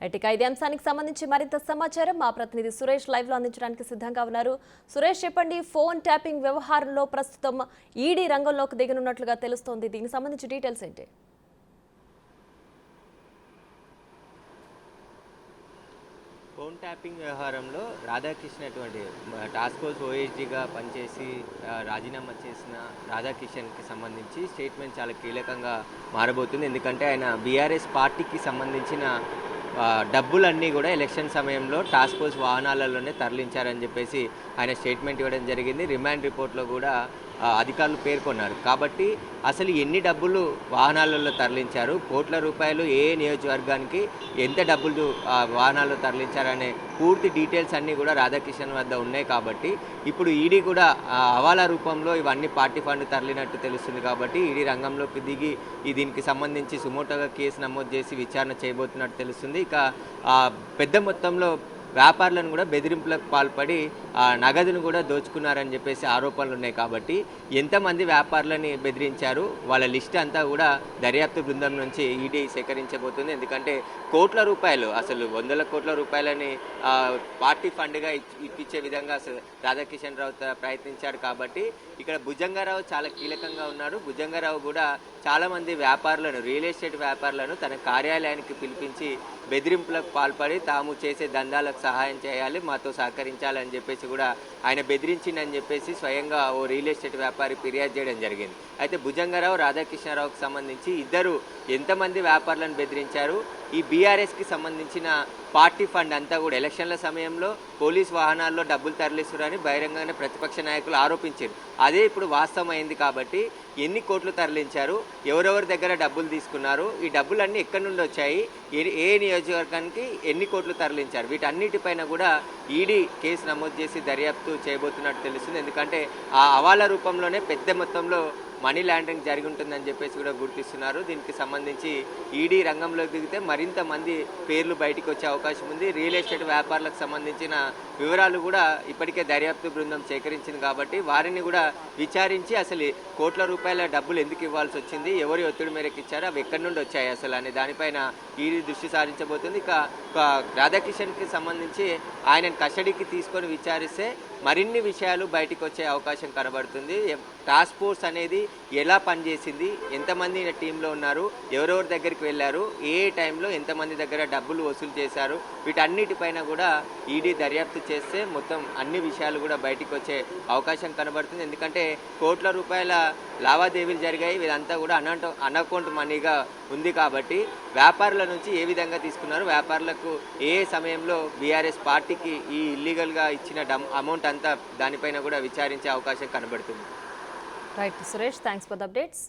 ఇక ఇదే అంశానికి సంబంధించి మరింత సమాచారం మా ప్రతినిధి సురేష్ లైవ్ లో అందించడానికి సిద్ధంగా ఉన్నారు. సురేష్, చెప్పండి, ఫోన్ ట్యాపింగ్ వ్యవహారంలో ప్రస్తుతం ఈడీ రంగంలోకి దిగనున్నట్లుగా తెలుస్తోంది. దీనికి సంబంధించి డీటెయిల్స్ ఏంటి? ఫోన్ ట్యాపింగ్ వ్యవహారంలో రాధాకిషన్ అటువంటి టాస్క్ ఫోర్స్ ఓఎస్డీగా పనిచేసి రాజీనామా చేసిన రాధాకిషన్కి సంబంధించి స్టేట్మెంట్ చాలా కీలకంగా మారబోతుంది. ఎందుకంటే ఆయన బీఆర్ఎస్ పార్టీకి సంబంధించిన డబ్బులన్నీ కూడా ఎలక్షన్ సమయంలో టాస్క్ ఫోర్స్ వాహనాలలోనే తరలించారని చెప్పేసి ఆయన స్టేట్మెంట్ ఇవ్వడం జరిగింది. రిమాండ్ రిపోర్ట్లో కూడా అధికారులు పేర్కొన్నారు. కాబట్టి అసలు ఎన్ని డబ్బులు వాహనాలలో తరలించారు, కోట్ల రూపాయలు ఏ నియోజకవర్గానికి ఎంత డబ్బులు వాహనాల్లో తరలించారనే పూర్తి డీటెయిల్స్ అన్నీ కూడా రాధాకిషన్ వద్ద ఉన్నాయి. కాబట్టి ఇప్పుడు ఈడీ కూడా హవాలా రూపంలో ఇవన్నీ పార్టీ ఫండ్ తరలినట్టు తెలుస్తుంది. కాబట్టి ఈడీ రంగంలోకి దిగి దీనికి సంబంధించి సుమోటోగా కేసు నమోదు చేసి విచారణ చేయబోతున్నట్టు తెలుస్తుంది. ఇక పెద్ద మొత్తంలో వ్యాపారులను కూడా బెదిరింపులకు పాల్పడి నగదును కూడా దోచుకున్నారని చెప్పేసి ఆరోపణలు ఉన్నాయి. కాబట్టి ఎంతమంది వ్యాపారులని బెదిరించారు, వాళ్ళ లిస్ట్ అంతా కూడా దర్యాప్తు బృందం నుంచి ఈడీ సేకరించబోతుంది. ఎందుకంటే కోట్ల రూపాయలు, అసలు వందల కోట్ల రూపాయలని పార్టీ ఫండ్గా ఇప్పించే విధంగా రాధాకిషన్ రావు ప్రయత్నించాడు. కాబట్టి ఇక్కడ భుజంగారావు చాలా కీలకంగా ఉన్నారు. భుజంగారావు కూడా చాలామంది వ్యాపారులను, రియల్ ఎస్టేట్ వ్యాపారులను తన కార్యాలయానికి పిలిపించి బెదిరింపులకు పాల్పడి తాము చేసే దందాలకు సహాయం చేయాలి, మాతో సహకరించాలని చెప్పేసి కూడా ఆయన బెదిరించిందని చెప్పేసి స్వయంగా ఓ రియల్ ఎస్టేట్ వ్యాపారి ఫిర్యాదు చేయడం జరిగింది. అయితే భుజంగారావు రాధాకృష్ణారావుకి సంబంధించి ఇద్దరు ఎంతమంది వ్యాపారులను బెదిరించారు, ఈ బీఆర్ఎస్కి సంబంధించిన పార్టీ ఫండ్ అంతా కూడా ఎలక్షన్ల సమయంలో పోలీస్ వాహనాల్లో డబ్బులు తరలిస్తున్నారని బహిరంగంగానే ప్రతిపక్ష నాయకులు ఆరోపించారు. అదే ఇప్పుడు వాస్తవం అయింది. కాబట్టి ఎన్ని కోట్లు తరలించారు, ఎవరెవరి దగ్గర డబ్బులు తీసుకున్నారు, ఈ డబ్బులన్నీ ఎక్కడి నుండి వచ్చాయి, ఏ నియోజకవర్గానికి ఎన్ని కోట్లు తరలించారు, వీటన్నిటిపైన కూడా ఈడీ కేసు నమోదు చేసి దర్యాప్తు చేయబోతున్నట్టు తెలుస్తుంది. ఎందుకంటే ఆ హవాలా రూపంలోనే పెద్ద మొత్తంలో మనీ లాండరింగ్ జరిగి ఉంటుందని చెప్పేసి కూడా గుర్తిస్తున్నారు. దీనికి సంబంధించి ఈడీ రంగంలోకి దిగితే మరింత మంది పేర్లు బయటికి వచ్చే అవకాశం ఉంది. రియల్ ఎస్టేట్ వ్యాపారులకు సంబంధించిన వివరాలు కూడా ఇప్పటికే దర్యాప్తు బృందం సేకరించింది. కాబట్టి వారిని కూడా విచారించి అసలు కోట్ల రూపాయల డబ్బులు ఎందుకు ఇవ్వాల్సి వచ్చింది, ఎవరి ఒత్తిడి మేరకు ఇచ్చారు, అవి ఎక్కడి నుండి వచ్చాయి అసలు అనే దానిపైన ఈడీ దృష్టి సారించబోతుంది. ఇక రాధాకిషన్కి సంబంధించి ఆయనను కస్టడీకి తీసుకొని విచారిస్తే మరిన్ని విషయాలు బయటకు వచ్చే అవకాశం కనబడుతుంది. టాస్క్ ఫోర్స్ అనేది ఎలా పనిచేసింది, ఎంతమంది టీంలో ఉన్నారు, ఎవరెవరి దగ్గరికి వెళ్ళారు, ఏ టైంలో ఎంతమంది దగ్గర డబ్బులు వసూలు చేశారు, వీటన్నిటిపైన కూడా ఈడీ దర్యాప్తు చేస్తే మొత్తం అన్ని విషయాలు కూడా బయటకు వచ్చే అవకాశం కనబడుతుంది. ఎందుకంటే కోట్ల రూపాయల లావాదేవీలు జరిగాయి, ఇదంతా కూడా అన్అకౌంట్ మనీగా ఉంది. కాబట్టి వ్యాపారుల నుంచి ఏ విధంగా తీసుకున్నారు, వ్యాపారులకు ఏ సమయంలో బీఆర్ఎస్ పార్టీకి ఈ ఇల్లీగల్గా ఇచ్చిన అమౌంట్ అంతా దానిపైన కూడా విచారించే అవకాశం కనబడుతుంది. Right Suresh, thanks for the updates.